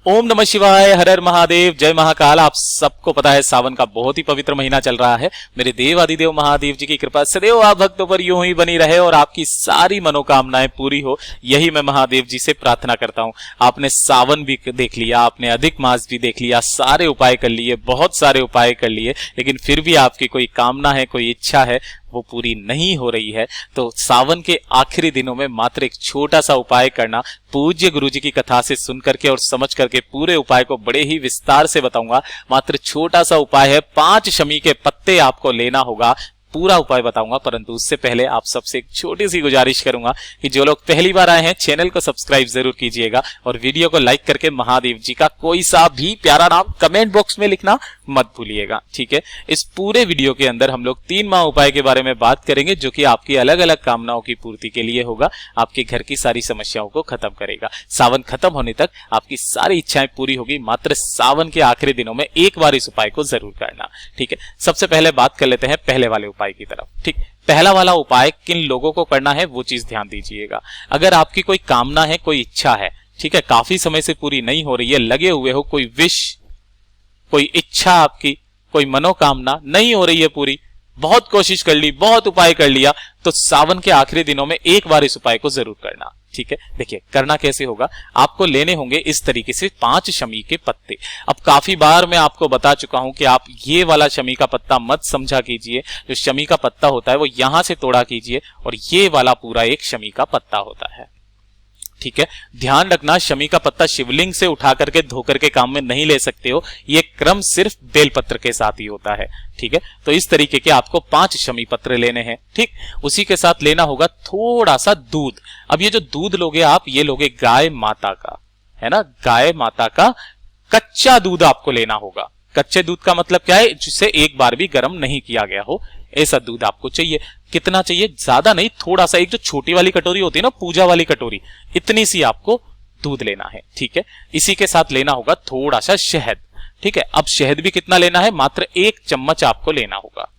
ओम नमः शिवाय, हर हर महादेव, जय महाकाल। आप सबको पता है सावन का बहुत ही पवित्र महीना चल रहा है। मेरे देव आदिदेव महादेव जी की कृपा सदैव आप भक्तों पर यूं ही बनी रहे और आपकी सारी मनोकामनाएं पूरी हो, यही मैं महादेव जी से प्रार्थना करता हूं। आपने सावन भी देख लिया, आपने अधिक मास भी देख लिया, सारे उपाय कर लिए, बहुत सारे उपाय कर लिए, लेकिन फिर भी आपकी कोई कामना है, कोई इच्छा है, वो पूरी नहीं हो रही है। तो सावन के आखिरी दिनों में मात्र एक छोटा सा उपाय करना, पूज्य गुरुजी की कथा से सुन करके और समझ करके पूरे उपाय को बड़े ही विस्तार से बताऊंगा। मात्र छोटा सा उपाय है, 5 शमी के पत्ते आपको लेना होगा। पूरा उपाय बताऊंगा, परंतु उससे पहले आप सबसे एक छोटी सी गुजारिश करूंगा कि जो लोग पहली बार आए हैं चैनल को सब्सक्राइब जरूर कीजिएगा और वीडियो को लाइक करके महादेव जी का कोई सा भी प्यारा नाम कमेंट बॉक्स में लिखना मत भूलिएगा, ठीक है। इस पूरे वीडियो के अंदर हम लोग 3 माह उपाय के बारे में बात करेंगे, जो कि आपकी अलग अलग कामनाओं की पूर्ति के लिए होगा, आपके घर की सारी समस्याओं को खत्म करेगा। सावन खत्म होने तक आपकी सारी इच्छाएं पूरी होगी। मात्र सावन के आखिरी दिनों में एक बार इस उपाय को जरूर करना, ठीक है। सबसे पहले बात कर लेते हैं पहले वाले उपाय की तरफ, ठीक। पहला वाला उपाय किन लोगों को करना है वो चीज ध्यान दीजिएगा। अगर आपकी कोई कामना है, कोई इच्छा है, ठीक है, काफी समय से पूरी नहीं हो रही है, लगे हुए हो, कोई विश, कोई इच्छा, आपकी कोई मनोकामना नहीं हो रही है पूरी, बहुत कोशिश कर ली, बहुत उपाय कर लिया, तो सावन के आखिरी दिनों में एक बार इस उपाय को जरूर करना, ठीक है। देखिए करना कैसे होगा, आपको लेने होंगे इस तरीके से 5 शमी के पत्ते। अब काफी बार मैं आपको बता चुका हूं कि आप ये वाला शमी का पत्ता मत समझा कीजिए। जो शमी का पत्ता होता है वो यहां से तोड़ा कीजिए और ये वाला पूरा एक शमी का पत्ता होता है, ठीक है। ध्यान रखना, शमी का पत्ता शिवलिंग से उठा करके धो करके काम में नहीं ले सकते हो, ये क्रम सिर्फ बेलपत्र के साथ ही होता है, ठीक है। तो इस तरीके के आपको 5 शमी पत्र लेने हैं, ठीक। उसी के साथ लेना होगा थोड़ा सा दूध। अब ये जो दूध लोगे आप, ये लोगे गाय माता का, है ना, गाय माता का कच्चा दूध आपको लेना होगा। कच्चे दूध का मतलब क्या है, जिसे एक बार भी गर्म नहीं किया गया हो, ऐसा दूध आपको चाहिए। कितना चाहिए, ज्यादा नहीं, थोड़ा सा, एक जो छोटी वाली कटोरी होती है ना, पूजा वाली कटोरी, इतनी सी आपको दूध लेना है, ठीक है। इसी के साथ लेना होगा थोड़ा सा शहद, ठीक है। अब शहद भी कितना लेना है, मात्र 1 चम्मच आपको लेना होगा,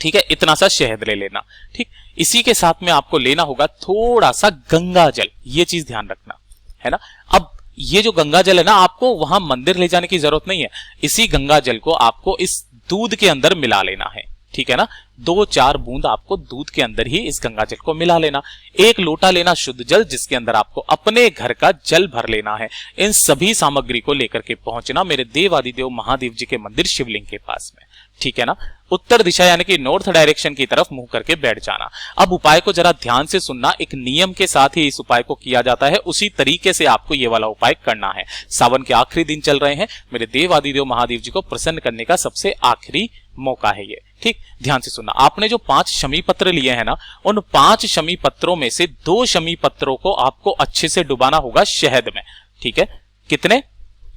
ठीक है। इतना सा शहद ले लेना, ठीक। इसी के साथ में आपको लेना होगा थोड़ा सा गंगा जल, ये चीज ध्यान रखना, है ना। अब ये जो गंगा जल है ना, आपको वहां मंदिर ले जाने की जरूरत नहीं है। इसी गंगा जल को आपको इस दूध के अंदर मिला लेना है, ठीक है ना। 2-4 बूंद आपको दूध के अंदर ही इस गंगा जल को मिला लेना। 1 लोटा लेना शुद्ध जल, जिसके अंदर आपको अपने घर का जल भर लेना है। इन सभी सामग्री को लेकर के पहुंचना मेरे देव आदिदेव महादेव जी के मंदिर शिवलिंग के पास में, ठीक है ना। उत्तर दिशा यानी कि नॉर्थ डायरेक्शन की तरफ मुंह करके बैठ जाना। अब उपाय को जरा ध्यान से सुनना, एक नियम के साथ ही इस उपाय को किया जाता है, उसी तरीके से आपको ये वाला उपाय करना है। सावन के आखिरी दिन चल रहे हैं, मेरे देव आदिदेव महादेव जी को प्रसन्न करने का सबसे आखिरी मौका है ये, ठीक। ध्यान से सुनना, आपने जो 5 शमी पत्र लिए हैं ना, उन 5 शमी पत्रों में से 2 शमी पत्रों को आपको अच्छे से डुबाना होगा शहद में, ठीक है। कितने,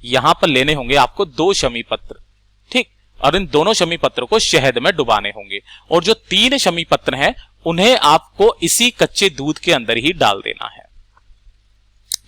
यहां पर लेने होंगे आपको 2 शमी पत्र, ठीक। और इन दोनों शमी पत्रों को शहद में डुबाने होंगे। और जो 3 शमी पत्र हैं, उन्हें आपको इसी कच्चे दूध के अंदर ही डाल देना है,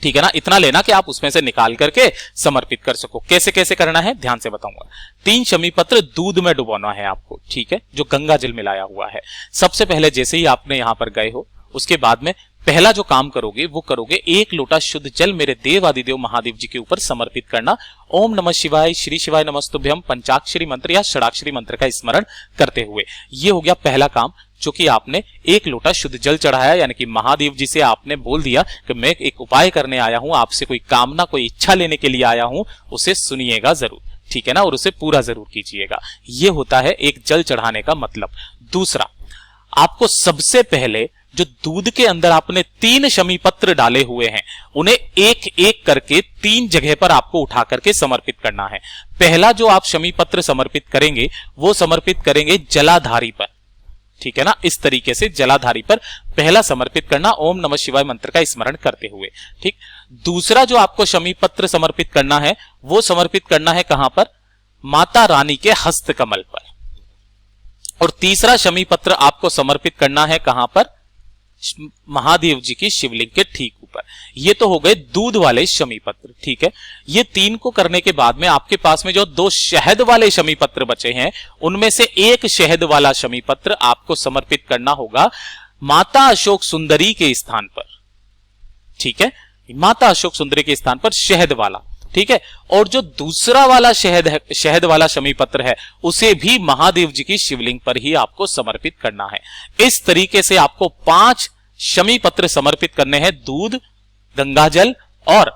ठीक है ना। इतना लेना कि आप उसमें से निकाल करके समर्पित कर सको। कैसे कैसे करना है ध्यान से बताऊंगा। 3 शमी पत्र दूध में डुबाना है आपको, ठीक है, जो गंगा जल मिलाया हुआ है। सबसे पहले जैसे ही आपने यहां पर गए हो, उसके बाद में पहला जो काम करोगे वो करोगे, 1 लोटा शुद्ध जल मेरे देव आदिदेव महादेव जी के ऊपर समर्पित करना। ओम नमः शिवाय, श्री शिवाय नमस्तुभ्यम पंचाक्षरी मंत्र या षडाक्षरी मंत्र का स्मरण करते हुए। ये हो गया पहला काम, जो कि आपने 1 लोटा शुद्ध जल चढ़ाया, यानी कि महादेव जी से आपने बोल दिया कि मैं एक उपाय करने आया हूं, आपसे कोई कामना, कोई इच्छा लेने के लिए आया हूं, उसे सुनिएगा जरूर, ठीक है ना, और उसे पूरा जरूर कीजिएगा। ये होता है एक जल चढ़ाने का मतलब। दूसरा, आपको सबसे पहले जो दूध के अंदर आपने 3 शमी पत्र डाले हुए हैं, उन्हें एक एक करके 3 जगह पर आपको उठा करके समर्पित करना है। पहला जो आप शमी पत्र समर्पित करेंगे, वो समर्पित करेंगे जलाधारी पर, ठीक है ना। इस तरीके से जलाधारी पर पहला समर्पित करना, ओम नमः शिवाय मंत्र का स्मरण करते हुए, ठीक। दूसरा जो आपको शमी पत्र समर्पित करना है, वो समर्पित करना है कहां पर, माता रानी के हस्त कमल पर। और तीसरा शमी पत्र आपको समर्पित करना है कहां पर, महादेव जी की शिवलिंग के ठीक ऊपर। ये तो हो गए दूध वाले शमी पत्र, ठीक है। ये 3 को करने के बाद में आपके पास में जो 2 शहद वाले शमी पत्र बचे हैं, उनमें से 1 शहद वाला शमी पत्र आपको समर्पित करना होगा माता अशोक सुंदरी के स्थान पर, ठीक है। माता अशोक सुंदरी के स्थान पर शहद वाला, ठीक है। और जो दूसरा वाला शहद है, शहद वाला शमी पत्र है, उसे भी महादेव जी की शिवलिंग पर ही आपको समर्पित करना है। इस तरीके से आपको 5 शमी पत्र समर्पित करने हैं, दूध, गंगाजल और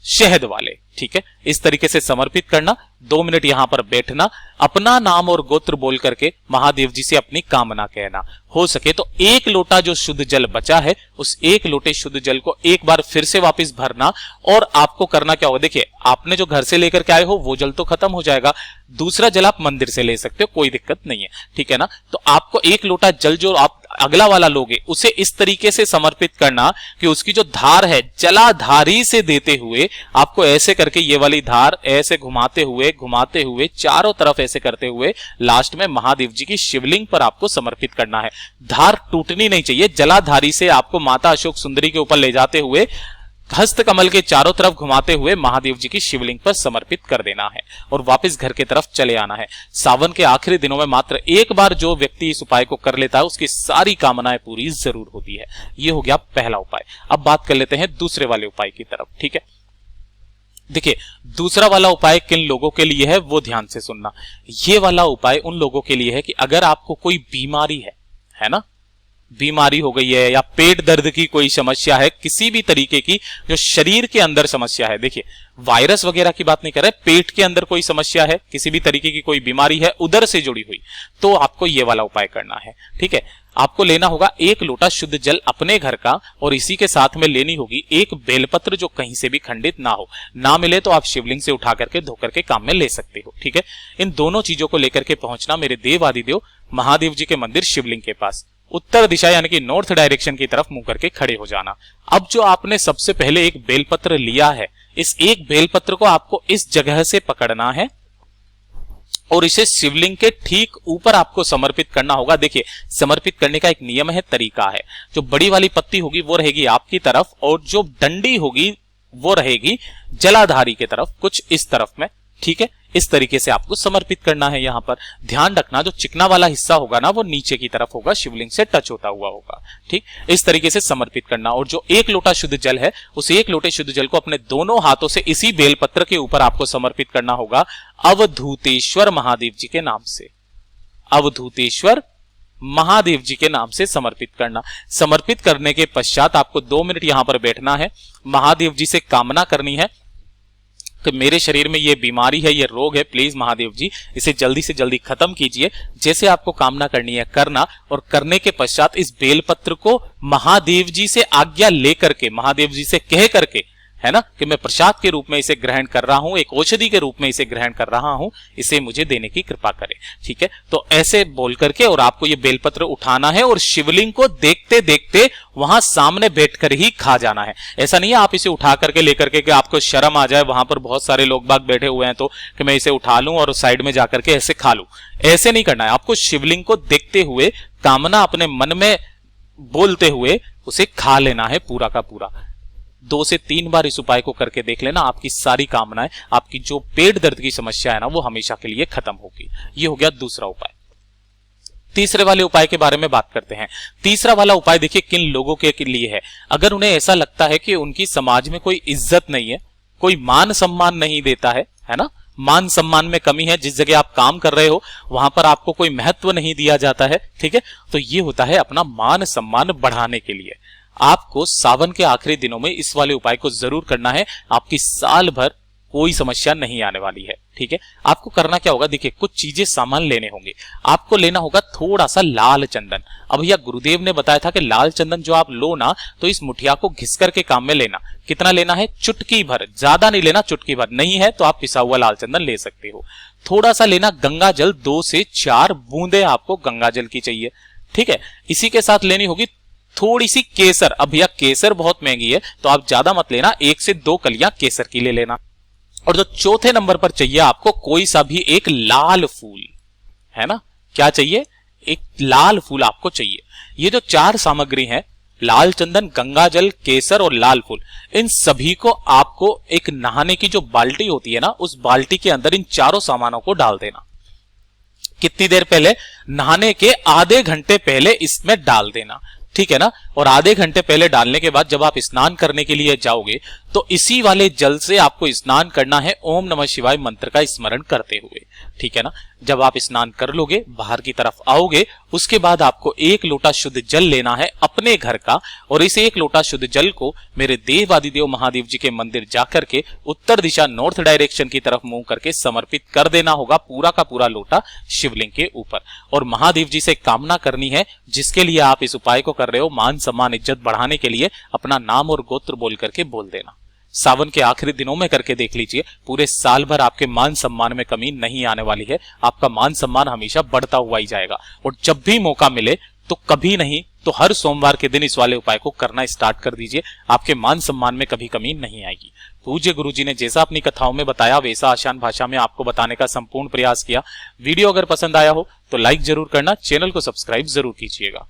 शहद वाले, ठीक है। इस तरीके से समर्पित करना, 2 मिनट यहां पर बैठना, अपना नाम और गोत्र बोल करके महादेव जी से अपनी कामना कहना। हो सके तो 1 लोटा जो शुद्ध जल बचा है, उस 1 लोटे शुद्ध जल को एक बार फिर से वापस भरना। और आपको करना क्या होगा, देखिए आपने जो घर से लेकर के आए हो वो जल तो खत्म हो जाएगा, दूसरा जल आप मंदिर से ले सकते हो, कोई दिक्कत नहीं है, ठीक है ना। तो आपको 1 लोटा जल जो आप अगला वाला लोगे उसे इस तरीके से समर्पित करना कि उसकी जो धार है जलाधारी से देते हुए आपको ऐसे करके ये वाली धार ऐसे घुमाते हुए चारों तरफ ऐसे करते हुए लास्ट में महादेव जी की शिवलिंग पर आपको समर्पित करना है। धार टूटनी नहीं चाहिए, जलाधारी से आपको माता अशोक सुंदरी के ऊपर ले जाते हुए हस्त कमल के चारों तरफ घुमाते हुए महादेव जी की शिवलिंग पर समर्पित कर देना है और वापस घर की तरफ चले आना है। सावन के आखिरी दिनों में मात्र एक बार जो व्यक्ति इस उपाय को कर लेता है उसकी सारी कामनाएं पूरी जरूर होती है। ये हो गया पहला उपाय। अब बात कर लेते हैं दूसरे वाले उपाय की तरफ, ठीक है। देखिए दूसरा वाला उपाय किन लोगों के लिए है वो ध्यान से सुनना। ये वाला उपाय उन लोगों के लिए है कि अगर आपको कोई बीमारी है ना, बीमारी हो गई है या पेट दर्द की कोई समस्या है, किसी भी तरीके की जो शरीर के अंदर समस्या है, देखिए वायरस वगैरह की बात नहीं कर रहे, पेट के अंदर कोई समस्या है, किसी भी तरीके की कोई बीमारी है उधर से जुड़ी हुई, तो आपको ये वाला उपाय करना है, ठीक है। आपको लेना होगा 1 लोटा शुद्ध जल अपने घर का और इसी के साथ में लेनी होगी 1 बेलपत्र जो कहीं से भी खंडित ना हो, ना मिले तो आप शिवलिंग से उठा करके धो करके काम में ले सकते हो, ठीक है। इन दोनों चीजों को लेकर के पहुंचना मेरे देव आदिदेव महादेव जी के मंदिर शिवलिंग के पास, उत्तर दिशा यानी कि नॉर्थ डायरेक्शन की तरफ मुंह करके खड़े हो जाना। अब जो आपने सबसे पहले एक बेलपत्र लिया है, इस एक बेलपत्र को आपको इस जगह से पकड़ना है और इसे शिवलिंग के ठीक ऊपर आपको समर्पित करना होगा। देखिए समर्पित करने का एक नियम है, तरीका है। जो बड़ी वाली पत्ती होगी वो रहेगी आपकी तरफ और जो डंडी होगी वो रहेगी जलाधारी की तरफ, कुछ इस तरफ में, ठीक है। इस तरीके से आपको समर्पित करना है। यहां पर ध्यान रखना जो चिकना वाला हिस्सा होगा ना वो नीचे की तरफ होगा, शिवलिंग से टच होता हुआ होगा, ठीक। इस तरीके से समर्पित करना और जो 1 लोटा शुद्ध जल है उस 1 लोटे शुद्ध जल को अपने दोनों हाथों से इसी बेलपत्र के ऊपर आपको समर्पित करना होगा अवधूतेश्वर महादेव जी के नाम से, अवधूतेश्वर महादेव जी के नाम से समर्पित करना। समर्पित करने के पश्चात आपको 2 मिनट यहां पर बैठना है, महादेव जी से कामना करनी है कि मेरे शरीर में ये बीमारी है, ये रोग है, प्लीज महादेव जी इसे जल्दी से जल्दी खत्म कीजिए। जैसे आपको कामना करनी है करना और करने के पश्चात इस बेलपत्र को महादेव जी से आज्ञा लेकर के, महादेव जी से कह करके, है ना, कि मैं प्रसाद के रूप में इसे ग्रहण कर रहा हूं, एक औषधि के रूप में इसे ग्रहण कर रहा हूं, इसे मुझे देने की कृपा करें, ठीक है। तो ऐसे बोल करके और आपको ये बेलपत्र उठाना है और शिवलिंग को देखते देखते वहां सामने बैठकर ही खा जाना है। ऐसा नहीं है आप इसे उठा करके लेकर के कि आपको शर्म आ जाए, वहां पर बहुत सारे लोग बाग बैठे हुए हैं तो कि मैं इसे उठा लूं और साइड में जाकर के ऐसे खा लूं, ऐसे नहीं करना है। आपको शिवलिंग को देखते हुए कामना अपने मन में बोलते हुए उसे खा लेना है पूरा का पूरा। 2 से 3 बार इस उपाय को करके देख लेना, आपकी सारी कामनाएं, आपकी जो पेट दर्द की समस्या है ना वो हमेशा के लिए खत्म होगी। ये हो गया दूसरा उपाय। तीसरे वाले उपाय के बारे में बात करते हैं। तीसरा वाला उपाय देखिए किन लोगों के लिए है। अगर उन्हें ऐसा लगता है कि उनकी समाज में कोई इज्जत नहीं है, कोई मान सम्मान नहीं देता है ना, मान सम्मान में कमी है, जिस जगह आप काम कर रहे हो वहां पर आपको कोई महत्व नहीं दिया जाता है, ठीक है, तो ये होता है अपना मान सम्मान बढ़ाने के लिए आपको सावन के आखिरी दिनों में इस वाले उपाय को जरूर करना है। आपकी साल भर कोई समस्या नहीं आने वाली है, ठीक है। आपको करना क्या होगा, देखिए कुछ चीजें सामान लेने होंगे। आपको लेना होगा थोड़ा सा लाल चंदन। अब भैया गुरुदेव ने बताया था कि लाल चंदन जो आप लो ना तो इस मुठिया को घिस करके काम में लेना। कितना लेना है, चुटकी भर, ज्यादा नहीं लेना, चुटकी भर। नहीं है तो आप पिसा हुआ लाल चंदन ले सकते हो। थोड़ा सा लेना गंगा जल, 2 से 4 बूंदे आपको गंगा जल की चाहिए, ठीक है। इसी के साथ लेनी होगी थोड़ी सी केसर। अब भैया केसर बहुत महंगी है तो आप ज्यादा मत लेना, 1 से 2 कलियां केसर की ले लेना। और जो चौथे नंबर पर चाहिए आपको कोई सा भी एक लाल फूल, है ना, क्या चाहिए, एक लाल फूल आपको चाहिए। ये जो 4 सामग्री है, लाल चंदन, गंगाजल, केसर और लाल फूल, इन सभी को आपको एक नहाने की जो बाल्टी होती है ना उस बाल्टी के अंदर इन चारों सामानों को डाल देना। कितनी देर पहले, नहाने के आधे घंटे पहले इसमें डाल देना। ठीक है ना। और आधे घंटे पहले डालने के बाद जब आप स्नान करने के लिए जाओगे तो इसी वाले जल से आपको स्नान करना है ओम नमः शिवाय मंत्र का स्मरण करते हुए, ठीक है ना। जब आप स्नान कर लोगे, बाहर की तरफ आओगे, उसके बाद आपको 1 लोटा शुद्ध जल लेना है अपने घर का, और इस 1 लोटा शुद्ध जल को मेरे देवादिदेव महादेव जी के मंदिर जाकर के उत्तर दिशा नॉर्थ डायरेक्शन की तरफ मुंह करके समर्पित कर देना होगा, पूरा का पूरा लोटा शिवलिंग के ऊपर। और महादेव जी से कामना करनी है, जिसके लिए आप इस उपाय को कर रहे हो, मान सम्मान इज्जत बढ़ाने के लिए अपना नाम और गोत्र बोल करके बोल देना। सावन के आखिरी दिनों में करके देख लीजिए, पूरे साल भर आपके मान सम्मान में कमी नहीं आने वाली है। आपका मान सम्मान हमेशा बढ़ता हुआ ही जाएगा। और जब भी मौका मिले तो कभी नहीं तो हर सोमवार के दिन इस वाले उपाय को करना स्टार्ट कर दीजिए, आपके मान सम्मान में कभी कमी नहीं आएगी। पूज्य गुरुजी ने जैसा अपनी कथाओं में बताया वैसा आसान भाषा में आपको बताने का संपूर्ण प्रयास किया। वीडियो अगर पसंद आया हो तो लाइक जरूर करना, चैनल को सब्सक्राइब जरूर कीजिएगा।